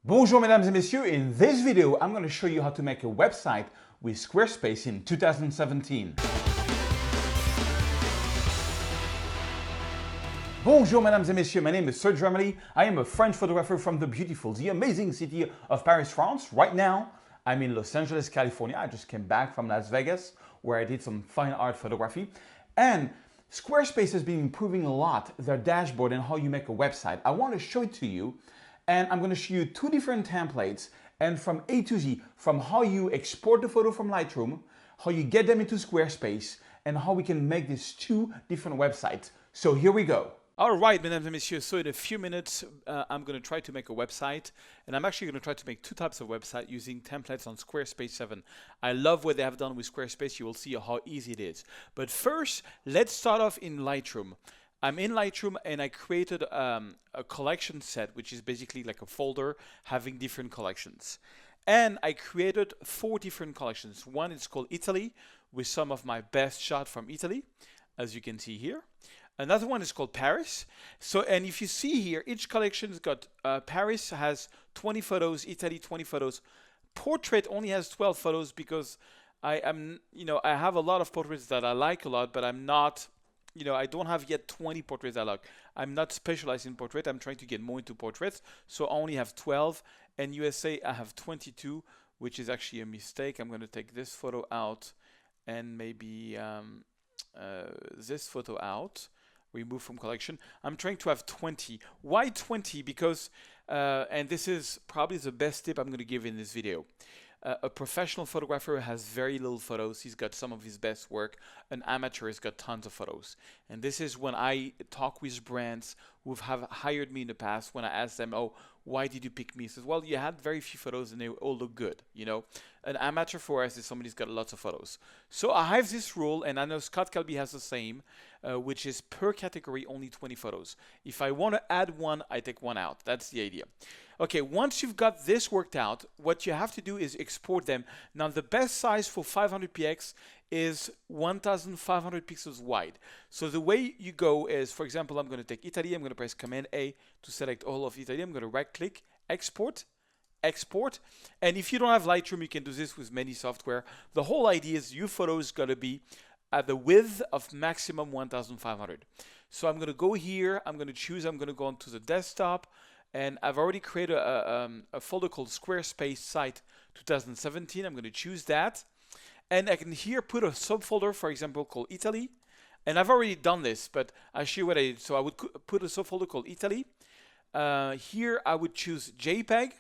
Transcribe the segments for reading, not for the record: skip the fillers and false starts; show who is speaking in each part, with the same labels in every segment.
Speaker 1: Bonjour mesdames et messieurs, in this video I'm going to show you how to make a website with Squarespace in 2017. Bonjour mesdames et messieurs, my name is Serge Remedy. I am a French photographer from the beautiful, the amazing city of Paris, France. Right now I'm in Los Angeles, California. I just came back from Las Vegas where I did some fine art photography. And Squarespace has been improving a lot their dashboard and how you make a website. I want to show it to you. And I'm going to show you two different templates, and from A to Z, from how you export the photo from Lightroom, how you get them into Squarespace, and how we can make these two different websites. So here we go. All right, mesdames et messieurs, so in a few minutes, I'm going to try to make a website, and I'm actually going to try to make two types of website using templates on Squarespace 7. I love what they have done with Squarespace. You will see how easy it is. But first, let's start off in Lightroom. I'm in Lightroom and I created a collection set, which is basically like a folder having different collections. And I created 4 different collections. One is called Italy, with some of my best shots from Italy, as you can see here. Another one is called Paris. So, and if you see here, each collection's got, Paris has 20 photos, Italy 20 photos. Portrait only has 12 photos because I have a lot of portraits that I like a lot, but I'm not, I don't have yet 20 portraits I like. I'm not specialized in portrait. I'm trying to get more into portraits. So I only have 12. And USA, I have 22, which is actually a mistake. I'm going to take this photo out and maybe this photo out. Remove from collection. I'm trying to have 20. Why 20? Because, and this is probably the best tip I'm going to give in this video. A professional photographer has very little photos. He's got some of his best work. An amateur has got tons of photos. And this is when I talk with brands who have hired me in the past, when I ask them, oh, why did you pick me? He says, well, you had very few photos and they all look good. An amateur for us is somebody who's got lots of photos. So I have this rule, and I know Scott Calby has the same, which is per category, only 20 photos. If I want to add one, I take one out. That's the idea. Okay, once you've got this worked out, what you have to do is export them. Now, the best size for 500px is 1500 pixels wide. So the way you go is, for example, I'm going to take Italy. I'm going to press Command A to select all of Italy. I'm going to right-click, export. And if you don't have Lightroom, you can do this with many software. The whole idea is your photo is going to be at the width of maximum 1500. So I'm going to go here. I'm going to choose. I'm going to go onto the desktop. And I've already created a folder called Squarespace Site 2017. I'm going to choose that. And I can here put a subfolder, for example, called Italy. And I've already done this, but I'll show you what I did. So I would put a subfolder called Italy. Here I would choose JPEG.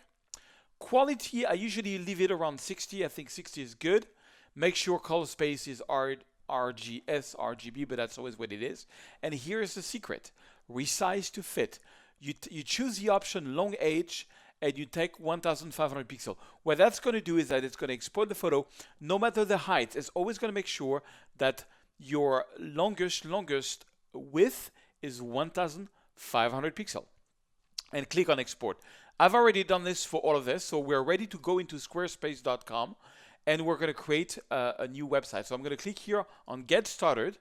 Speaker 1: Quality, I usually leave it around 60. I think 60 is good. Make sure color space is RGS, RGB, but that's always what it is. And here's the secret. Resize to fit. You choose the option long H and you take 1500 pixels. What that's going to do is that it's going to export the photo no matter the height. It's always going to make sure that your longest width is 1500 pixels. And click on export. I've already done this for all of this, so we're ready to go into squarespace.com and we're going to create a new website. So I'm going to click here on Get Started.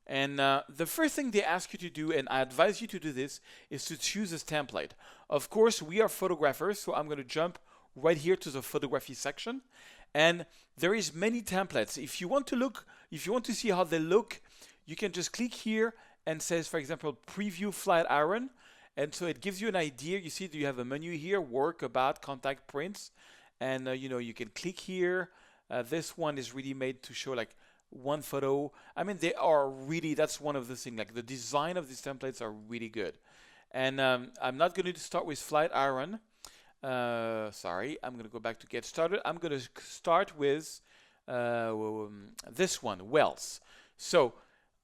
Speaker 1: And the first thing they ask you to do, and I advise you to do this, is to choose a template. Of course, we are photographers, so I'm going to jump right here to the photography section. And there is many templates. If you want to see how they look, you can just click here and says, for example, preview flat iron. And so it gives you an idea. You see, you have a menu here, work, about, contact, prints. And you can click here. This one is really made to show like one photo. I mean, they are really, that's one of the things, like the design of these templates are really good. And I'm not going to start with flat iron. Sorry, I'm going to go back to Get Started. I'm going to start with this one, Wells. So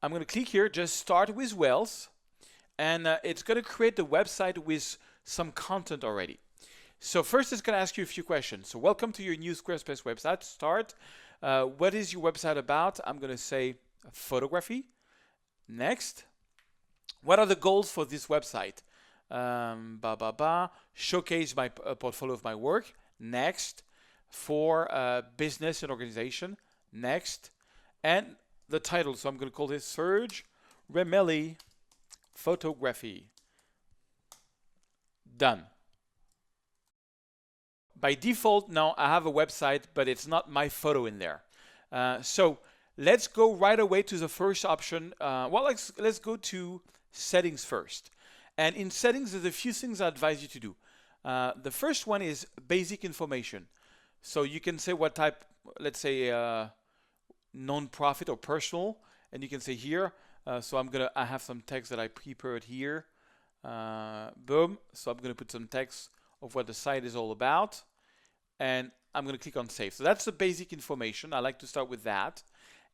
Speaker 1: I'm going to click here, just start with Wells. And it's going to create the website with some content already. So first it's going to ask you a few questions. So welcome to your new Squarespace website. Start. What is your website about? I'm going to say photography. Next. What are the goals for this website? Showcase my portfolio of my work. Next. For business and organization. Next. And the title. So I'm going to call this Serge Remedy Photography. Done. by default, now I have a website, but it's not my photo in there. So let's go right away to the first option. Well, let's go to settings first. And in settings, there's a few things I advise you to do. The first one is basic information. So you can say what type, let's say non-profit or personal, and you can say here. So I have some text that I prepared here. Boom. So I'm gonna put some text of what the site is all about, and I'm gonna click on save. So that's the basic information. I like to start with that.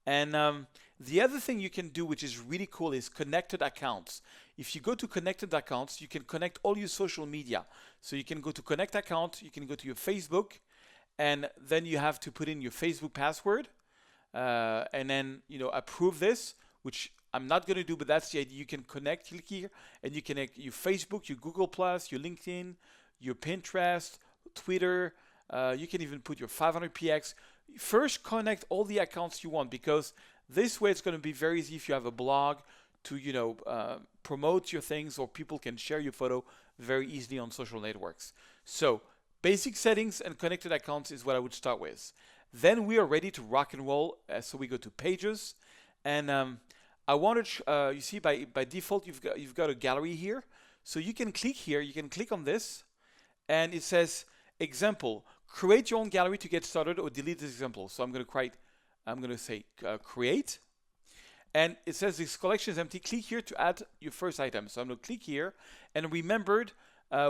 Speaker 1: And the other thing you can do, which is really cool, is connected accounts. If you go to connected accounts, you can connect all your social media. So you can go to connect account, you can go to your Facebook, and then you have to put in your Facebook password, and then approve this, which I'm not going to do, but that's the idea. You can connect, click here, and you connect your Facebook, your Google+, your LinkedIn, your Pinterest, Twitter. You can even put your 500px. First, connect all the accounts you want, because this way it's going to be very easy if you have a blog to promote your things, or people can share your photo very easily on social networks. So basic settings and connected accounts is what I would start with. Then we are ready to rock and roll. So we go to pages, and I want to, you see by default, you've got a gallery here. So you can click here, you can click on this, and it says example, create your own gallery to get started or delete this example. So I'm going to say create, and it says this collection is empty. Click here to add your first item. So I'm going to click here, and remembered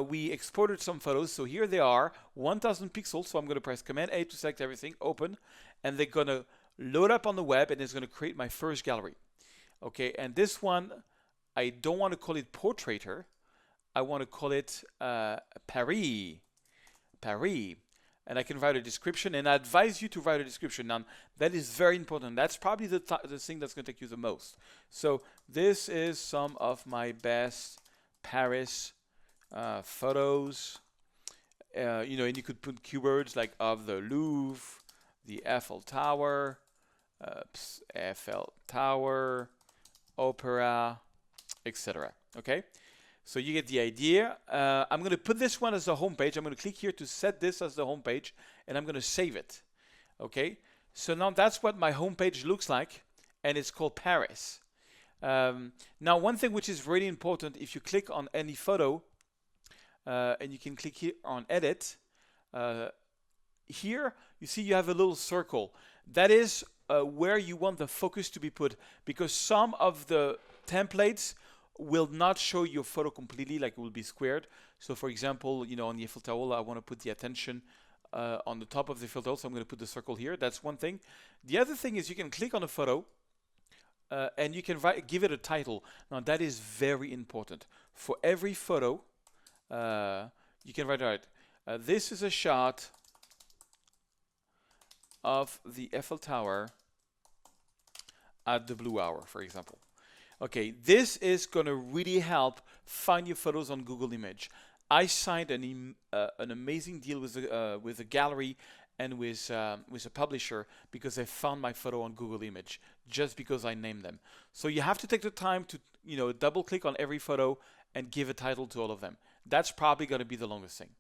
Speaker 1: we exported some photos. So here they are, 1000 pixels. So I'm going to press Command A to select everything, open, and they're going to load up on the web, and it's going to create my first gallery. Okay, and this one, I don't want to call it Portraitor. I want to call it Paris. And I can write a description, and I advise you to write a description. Now, that is very important. That's probably the thing that's going to take you the most. So this is some of my best Paris photos. And you could put keywords like of the Louvre, the Eiffel Tower, Opera, etc. Okay, so you get the idea. I'm going to put this one as the home page. I'm going to click here to set this as the home page, and I'm going to save it. Okay, so now that's what my home page looks like, and it's called Paris. Now, one thing which is really important, if you click on any photo, and you can click here on edit, here you see you have a little circle. That is where you want the focus to be put, because some of the templates will not show your photo completely, like it will be squared. So for example, on the Eiffel Tower, I want to put the attention on the top of the Eiffel Tower, so I'm going to put the circle here. That's one thing. The other thing is you can click on a photo, and you can give it a title. Now that is very important. For every photo, you can write, this is a shot of the Eiffel Tower at the blue hour, for example. Okay, this is going to really help find your photos on Google Image. I signed an amazing deal with a gallery and with a publisher because I found my photo on Google Image, just because I named them. So you have to take the time to double click on every photo and give a title to all of them. That's probably going to be the longest thing.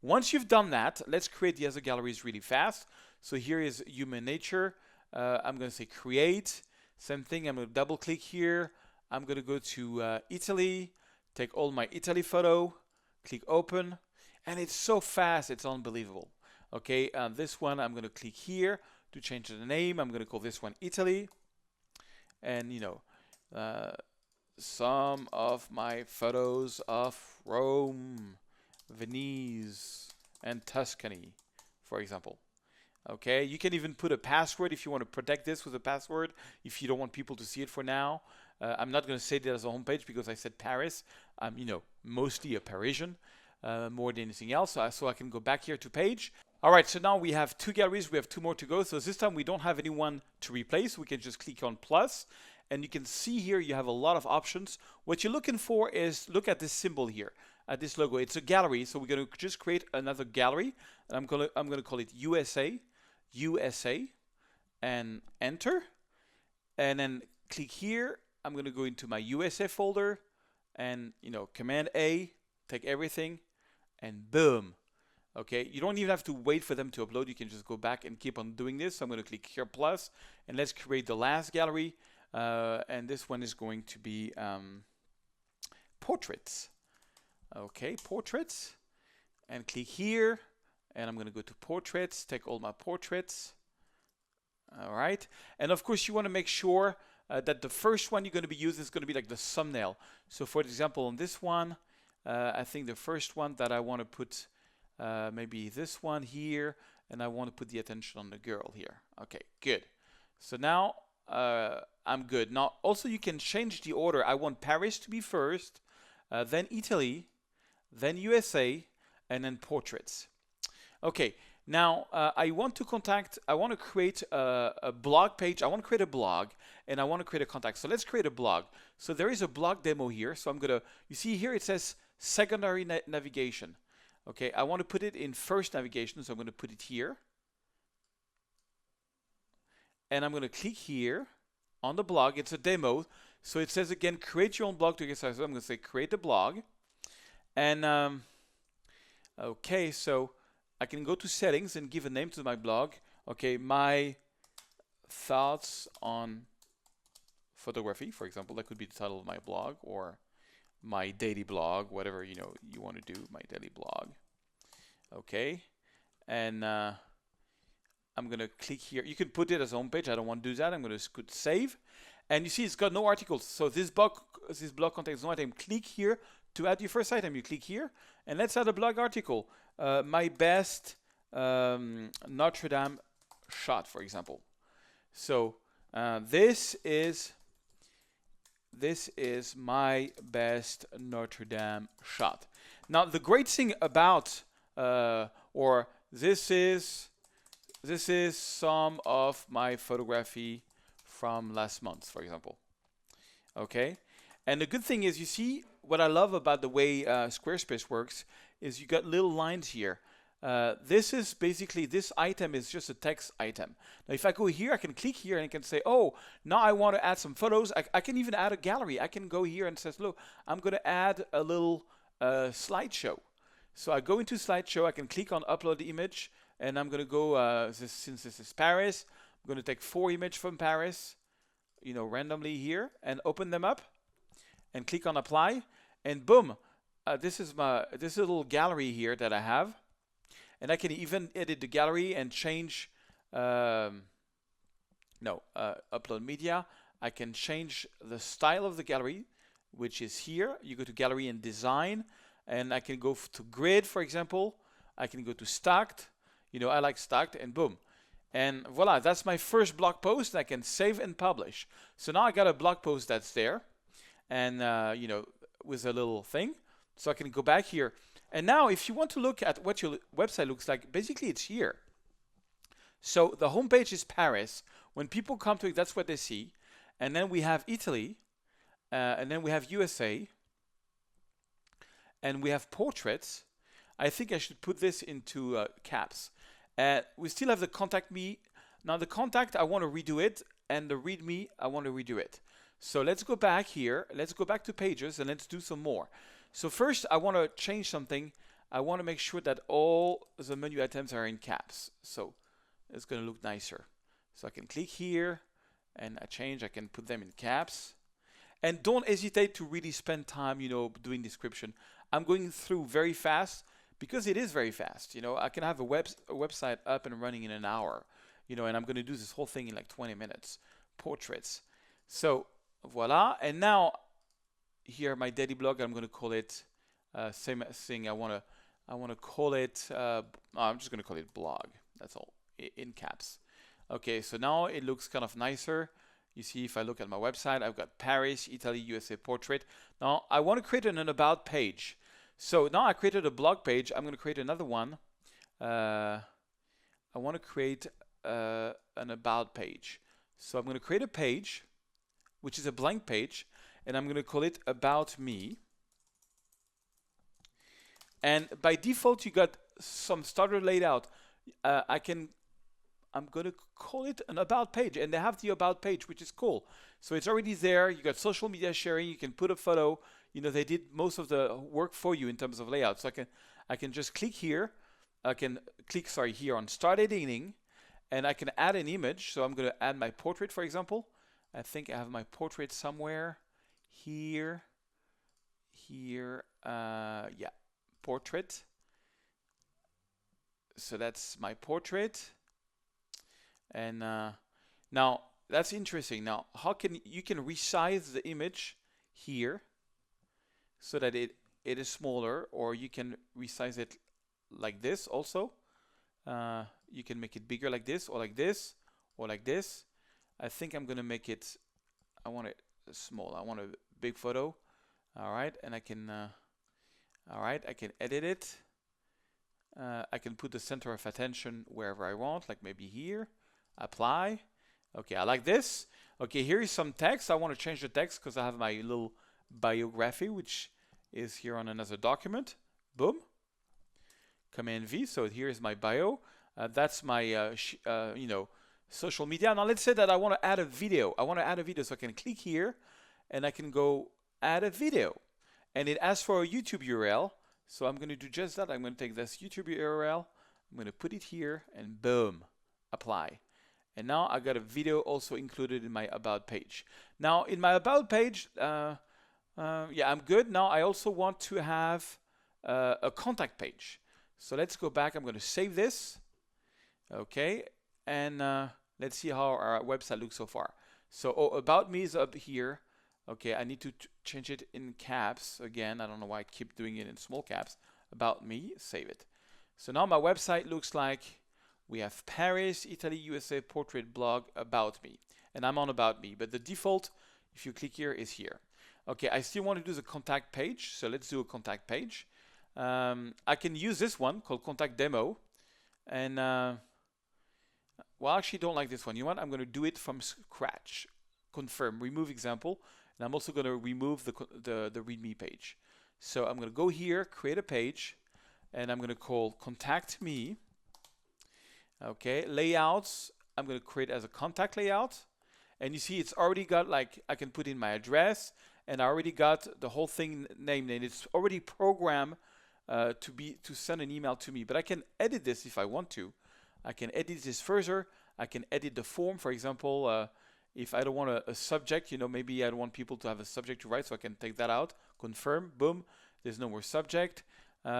Speaker 1: Once you've done that, let's create the other galleries really fast. So here is human nature. I'm going to say create. Same thing, I'm going to double click here. I'm going to go to Italy, take all my Italy photo, click open, and it's so fast, it's unbelievable. Okay, this one I'm going to click here to change the name. I'm going to call this one Italy, and some of my photos of Rome, Venice, and Tuscany, for example. Okay, you can even put a password if you want to protect this with a password if you don't want people to see it for now. I'm not going to say that as a homepage because I said Paris. I'm, mostly a Parisian more than anything else. So I can go back here to page. All right, so now we have 2 galleries. We have 2 more to go. So this time we don't have anyone to replace. We can just click on plus. And you can see here you have a lot of options. What you're looking for is, look at this symbol here, at this logo. It's a gallery. So we're going to just create another gallery. And I'm going to call it USA, and enter. And then click here. I'm going to go into my USA folder, and Command A, take everything, and boom, Okay, you don't even have to wait for them to upload. You can just go back and keep on doing this. So I'm going to click here plus, and let's create the last gallery. And this one is going to be portraits. Okay, portraits, and click here, and I'm going to go to portraits, take all my portraits. All right, and of course you want to make sure that the first one you're going to be using is going to be like the thumbnail. So for example, on this one, I think the first one that I want to put, maybe this one here, and I want to put the attention on the girl here. Okay, good. So now I'm good. Now also you can change the order. I want Paris to be first, then Italy, then USA, and then portraits. Okay, now I want to create a blog page. I want to create a blog, and I want to create a contact. So let's create a blog. So there is a blog demo here. So I'm gonna, you see here it says secondary navigation. Okay, I want to put it in first navigation, so I'm going to put it here. And I'm going to click here on the blog. It's a demo. So it says again, create your own blog to get started. So I'm going to say create a blog. And okay, so I can go to settings and give a name to my blog. Okay, my thoughts on photography, for example. That could be the title of my blog, or my daily blog, whatever you want to do, my daily blog. Okay, and I'm gonna click here. You can put it as a home page. I don't want to do that. I'm gonna save, and you see it's got no articles. So this blog contains no item. Click here to add your first item. You click here, and let's add a blog article. My best Notre Dame shot, for example. So this is my best Notre Dame shot. Now the great thing about this is some of my photography from last month, for example. Okay, and the good thing is, you see what I love about the way Squarespace works is you got little lines here. This is basically, this item is just a text item. Now if I go here, I can click here and I can say, oh, now I want to add some photos. I can even add a gallery. I can go here and says, look, I'm going to add a little slideshow. So I go into slideshow, I can click on upload the image, and I'm going to go, since this is Paris, I'm going to take 4 images from Paris, randomly here, and open them up and click on apply, and boom, this is a little gallery here that I have. And I can even edit the gallery and change, upload media. I can change the style of the gallery, which is here. You go to gallery and design, and I can go to grid, for example. I can go to stacked. I like stacked, and boom. And voila, that's my first blog post. I can save and publish. So now I got a blog post that's there, and with a little thing. So I can go back here. And now if you want to look at what your website looks like, basically it's here. So the homepage is Paris. When people come to it, that's what they see. And then we have Italy, and then we have USA, and we have portraits. I think I should put this into caps. We still have the contact me. Now the contact, I want to redo it, and the read me, I want to redo it. So let's go back here. Let's go back to pages, and let's do some more. So first, I want to change something. I want to make sure that all the menu items are in caps. So it's going to look nicer. So I can click here, and I can put them in caps. And don't hesitate to really spend time, doing description. I'm going through very fast because it is very fast. I can have a website up and running in an hour, and I'm going to do this whole thing in like 20 minutes. Portraits. So voila. And now, here my daily blog, I'm going to call it same thing. I want to call it I'm just going to call it blog. That's all, in caps. Okay, so now it looks kind of nicer. You see, if I look at my website, I've got Paris, Italy, USA portrait. Now I want to create an about page. So now I created a blog page. I'm going to create another one. I want to create an about page. So I'm going to create a page, which is a blank page, and I'm going to call it About Me. And by default, you got some starter laid out. I'm going to call it an About page, and they have the About page, which is cool. So it's already there. You got social media sharing. You can put a photo. They did most of the work for you in terms of layout. So I can just click here, I can click, sorry, here on Start Editing, and I can add an image. So I'm going to add my portrait, for example. I think I have my portrait somewhere here. Yeah, portrait. So that's my portrait. And now that's interesting. Now, how can you can resize the image here so that it is smaller, or you can resize it like this also. You can make it bigger like this, or like this, or like this. I think I'm gonna make it, I want it small. I want a big photo. All right, and I can, all right, I can edit it. I can put the center of attention wherever I want, like maybe here. Apply. Okay, I like this. Okay, here is some text. I want to change the text because I have my little biography, which is here on another document. Boom. Command V. So here is my bio. That's my, you know, social media. Now let's say that I want to add a video. I want to add a video, so I can click here, and I can go add a video, and it asks for a YouTube URL. So I'm going to do just that. I'm going to take this YouTube URL. I'm going to put it here, and boom, apply. And now I got a video also included in my About page. Now in my About page, yeah, I'm good. Now I also want to have a contact page. So let's go back. I'm going to save this. Okay, and let's see how our website looks so far. So About Me is up here. Okay, I need to change it in caps again. I don't know why I keep doing it in small caps. About Me, save it. So now my website looks like we have Paris, Italy, USA, portrait, blog, About Me. And I'm on About Me, but the default, if you click here, is here. Okay, I still want to do the contact page, so let's do a contact page. I can use this one called Contact Demo. And, well, I actually don't like this one. You know what? I'm going to do it from scratch. Confirm, remove example. And I'm also going to remove the README page. So I'm going to go here, create a page, and I'm going to call Contact Me. Okay, layouts, I'm going to create as a contact layout. And you see it's already got, like, I can put in my address, and I already got the whole thing named, and it's already programmed to send an email to me. But I can edit this if I want to. I can edit this further. I can edit the form, for example. If I don't want a subject, you know, maybe I don't want people to have a subject to write, so I can take that out. Confirm, boom, there's no more subject. You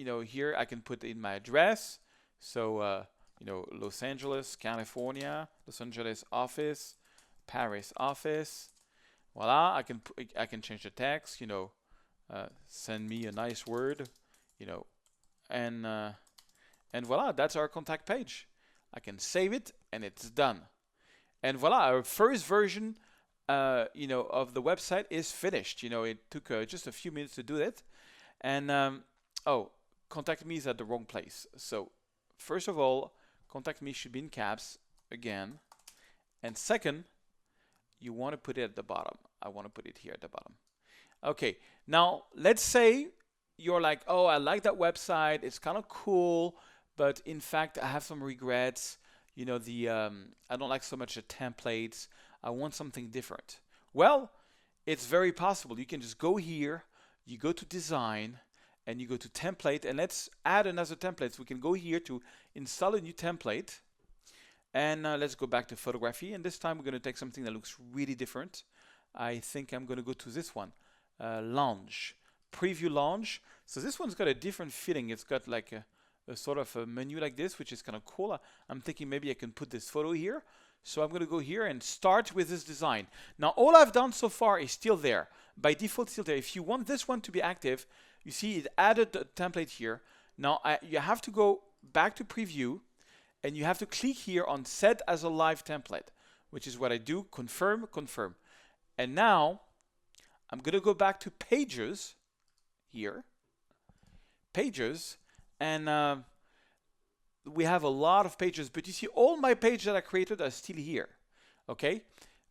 Speaker 1: know, here I can put in my address. So, you know, Los Angeles, California, Los Angeles office, Paris office. Voila, I can change the text, you know, send me a nice word, you know, and voila, that's our contact page. I can save it, and it's done. And voila, our first version, you know, of the website is finished. You know, it took just a few minutes to do it. And, oh, Contact Me is at the wrong place. So, first of all, Contact Me should be in caps again. And second, you want to put it at the bottom. I want to put it here at the bottom. Okay, now let's say you're like, oh, I like that website. It's kind of cool, but in fact, I have some regrets. You know, I don't like so much the templates. I want something different. Well, it's very possible. You can just go here, you go to design, and you go to template, and let's add another template. So we can go here to install a new template, and let's go back to photography, and this time we're going to take something that looks really different. I think I'm going to go to this one, Lounge, Preview Lounge. So this one's got a different feeling. It's got like a sort of a menu like this, which is kind of cool. I'm thinking maybe I can put this photo here. So I'm going to go here and start with this design. Now, all I've done so far is still there. By default, still there. If you want this one to be active, you see it added the template here. Now, you have to go back to preview, and you have to click here on Set as a Live Template, which is what I do. Confirm, confirm. And now, I'm going to go back to Pages here. Pages. And we have a lot of pages, but you see all my pages that I created are still here, okay?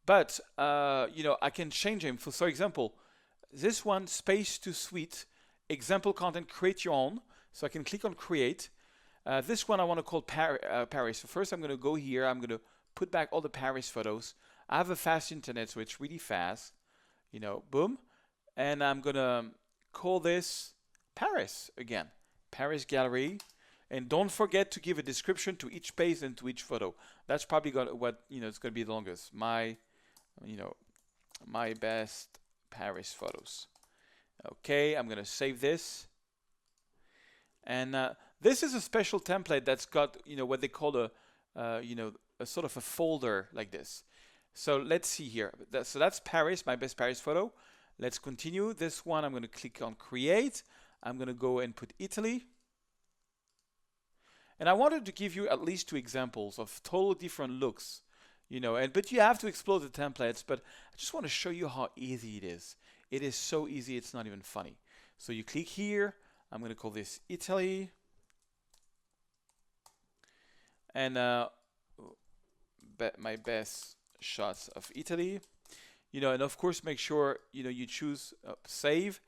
Speaker 1: But, you know, I can change them. For example, this one, Space to Suite, example content, create your own. So I can click on Create. This one I want to call Paris. So first I'm going to go here. I'm going to put back all the Paris photos. I have a fast internet, so it's really fast. You know, boom. And I'm going to call this Paris again. Paris gallery. And don't forget to give a description to each page and to each photo. That's probably what it's going to be the longest. My best Paris photos. Okay, I'm going to save this. And this is a special template that's got what they call a sort of a folder like this. So let's see here. So that's Paris, my best Paris photo. Let's continue. This one I'm going to click on create. I'm going to go and put Italy. And I wanted to give you at least 2 examples of totally different looks, but you have to explore the templates, but I just want to show you how easy it is. It is so easy, it's not even funny. So you click here, I'm going to call this Italy. And my best shots of Italy. And of course make sure, you choose save.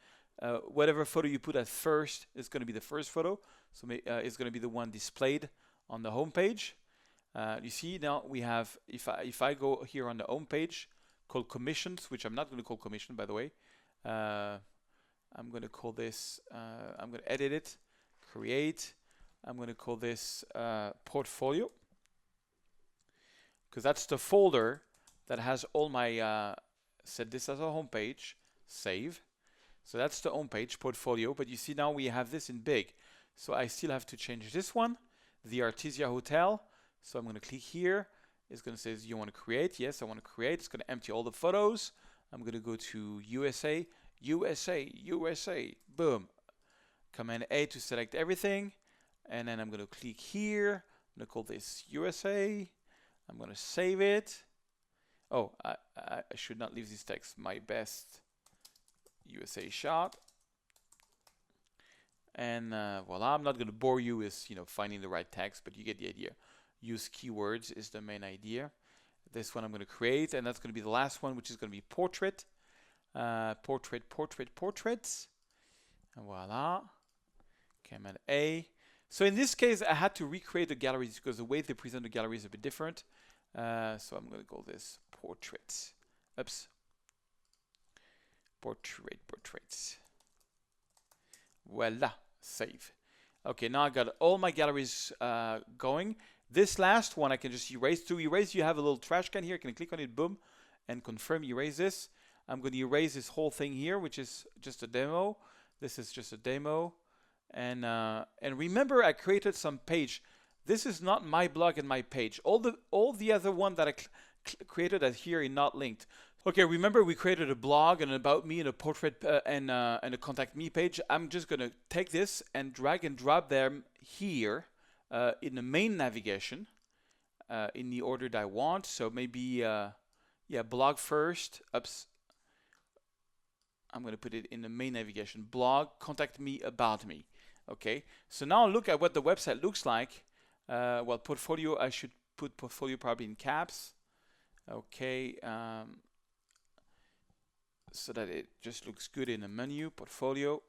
Speaker 1: Whatever photo you put at first is going to be the first photo. So it's going to be the one displayed on the home page. You see now we have, if I go here on the home page called commissions, which I'm not going to call commission, by the way. I'm going to call this, I'm going to edit it, create. I'm going to call this portfolio, because that's the folder that has all my, set this as a home page, save. So that's the home page, portfolio, but you see now we have this in big. So I still have to change this one, the Artesia Hotel. So I'm going to click here. It's going to say, do you want to create? Yes, I want to create. It's going to empty all the photos. I'm going to go to USA, USA, USA, boom. Command A to select everything. And then I'm going to click here. I'm going to call this USA. I'm going to save it. Oh, I should not leave this text. My best USA shot. And voila, I'm not going to bore you with finding the right text, but you get the idea. Use keywords is the main idea. This one I'm going to create, and that's going to be the last one, which is going to be portrait. Portraits. And voila. Command A. So in this case, I had to recreate the galleries because the way they present the gallery is a bit different. So I'm going to call this portraits. Oops. Portraits. Voila, save. Okay, now I got all my galleries going. This last one I can just erase. To erase, you have a little trash can here. I can click on it, boom, and confirm erase this. I'm going to erase this whole thing here, which is just a demo. This is just a demo. And remember, I created some page. This is not my blog and my page. All the other one that I created are here and not linked. Okay, remember we created a blog and an about me and a portrait and a contact me page. I'm just gonna take this and drag and drop them here in the main navigation in the order that I want. So maybe yeah, blog first. Oops. I'm gonna put it in the main navigation. Blog, contact me, about me. Okay. So now look at what the website looks like. Well, portfolio. I should put portfolio probably in caps. Okay. So that it just looks good in the menu, portfolio.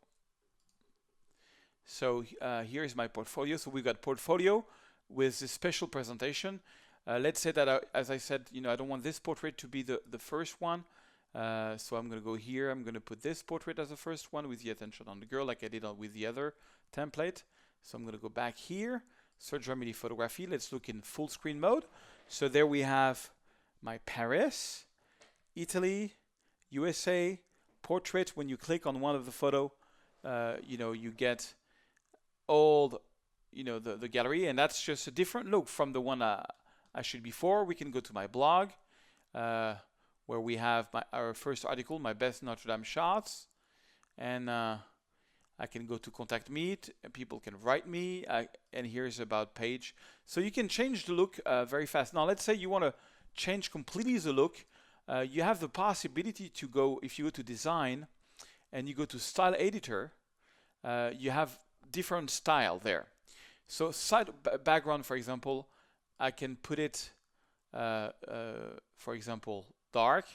Speaker 1: So here is my portfolio. So we've got portfolio with a special presentation. Let's say that, as I said, I don't want this portrait to be the first one. So I'm going to go here. I'm going to put this portrait as the first one with the attention on the girl like I did with the other template. So I'm going to go back here, search remedy photography. Let's look in full screen mode. So there we have my Paris, Italy, USA, portrait. When you click on one of the photo, you get all the gallery, and that's just a different look from the one I showed before. We can go to my blog, where we have our first article, my best Notre Dame shots, and I can go to contact me. People can write me, and here's about page. So you can change the look very fast. Now let's say you want to change completely the look. You have the possibility to go, if you go to design and you go to style editor, you have different style there. So side background, for example, I can put it, for example, dark,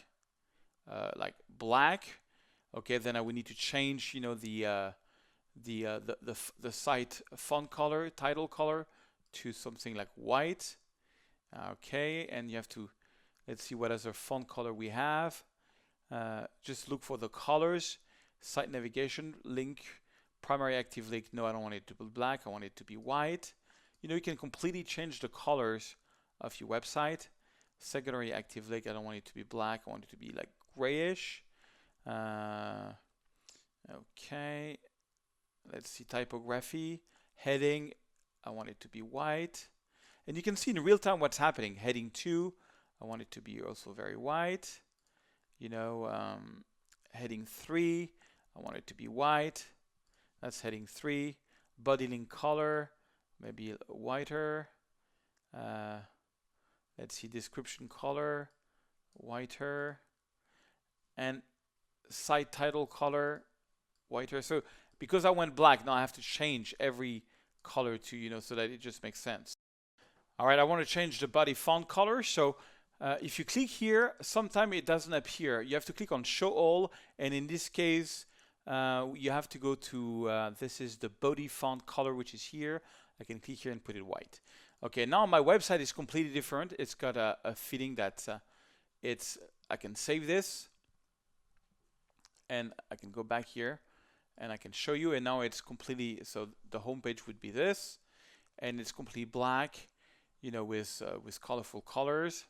Speaker 1: like black. Okay, then I would need to change, the site font color, title color to something like white. Okay, and you have to, let's see what other font color we have. Just look for the colors, site navigation, link,
Speaker 2: Primary active link, no, I don't want it to be black, I want it to be white. You know, you can completely change the colors of your website. Secondary active link, I don't want it to be black, I want it to be like grayish. Okay, let's see, typography. Heading, I want it to be white. And you can see in real time what's happening. Heading 2, I want it to be also very white. You know, heading 3, I want it to be white. That's heading 3. Body link color, maybe whiter. Let's see, description color, whiter. And site title color, whiter. So because I went black, now I have to change every color to, you know, so that it just makes sense. All right, I want to change the body font color. So if you click here, sometimes it doesn't appear. You have to click on show all, and in this case, you have to go to, this is the body font color, which is here. I can click here and put it white. Okay, now my website is completely different. It's got a feeling that I can save this, and I can go back here, and I can show you, and now it's completely, so the home page would be this, and it's completely black, you know, with colorful colors.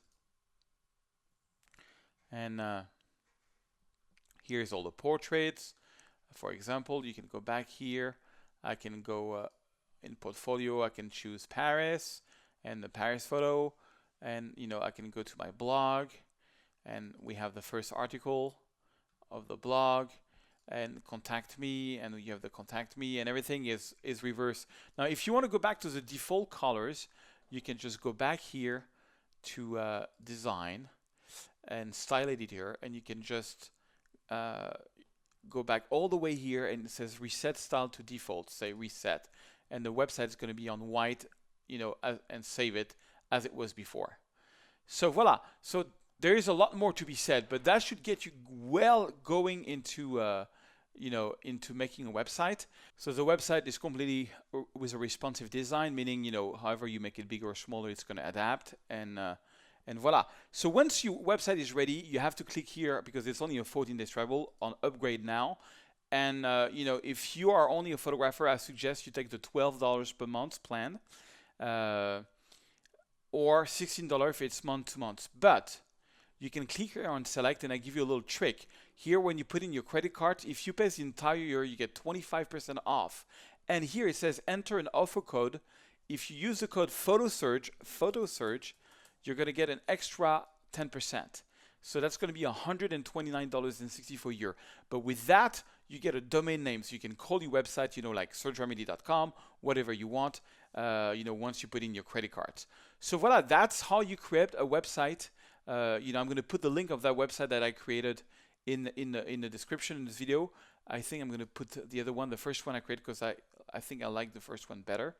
Speaker 2: And here's all the portraits. For example, you can go back here. I can go in portfolio. I can choose Paris and the Paris photo, and you know, I can go to my blog, and we have the first article of the blog, and contact me, and you have the contact me, and everything is reversed. Now, if you want to go back to the default colors, you can just go back here to design and style editor, and you can just go back all the way here, and it says reset style to default. Say reset, and the website is going to be on white, you know, and save it as it was before. So voila. So there is a lot more to be said, but that should get you well going into you know, into making a website. So the website is completely with a responsive design, meaning, you know, however you make it bigger or smaller, it's going to adapt, and voila. So once your website is ready, you have to click here, because it's only a 14-day travel, on upgrade now. And you know, if you are only a photographer, I suggest you take the $12 per month plan, or $16 if it's month to month. But you can click here on select, and I give you a little trick. Here, when you put in your credit card, if you pay the entire year, you get 25% off. And here it says enter an offer code. If you use the code PhotoSurge, you're going to get an extra 10%. So that's going to be $129.64 a year. But with that, you get a domain name. So you can call your website, you know, like sergeramedy.com, whatever you want, you know, once you put in your credit cards. So voila, that's how you create a website. You know, I'm going to put the link of that website that I created in the description in this video. I think I'm going to put the other one, the first one I created, because I think I like the first one better.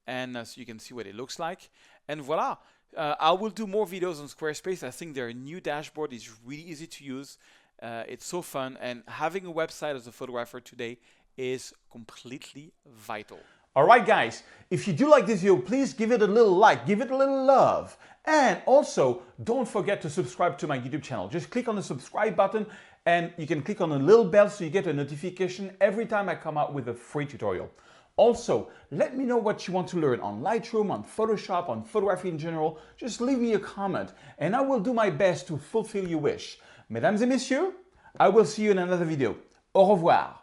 Speaker 2: And so you can see what it looks like. And voila, I will do more videos on Squarespace. I think their new dashboard is really easy to use. It's so fun, and having a website as a photographer today is completely vital.
Speaker 1: All right, guys, if you do like this video, please give it a little like, give it a little love. And also, don't forget to subscribe to my YouTube channel. Just click on the subscribe button, and you can click on the little bell so you get a notification every time I come out with a free tutorial. Also, let me know what you want to learn on Lightroom, on Photoshop, on photography in general. Just leave me a comment, and I will do my best to fulfill your wish. Mesdames et messieurs, I will see you in another video. Au revoir.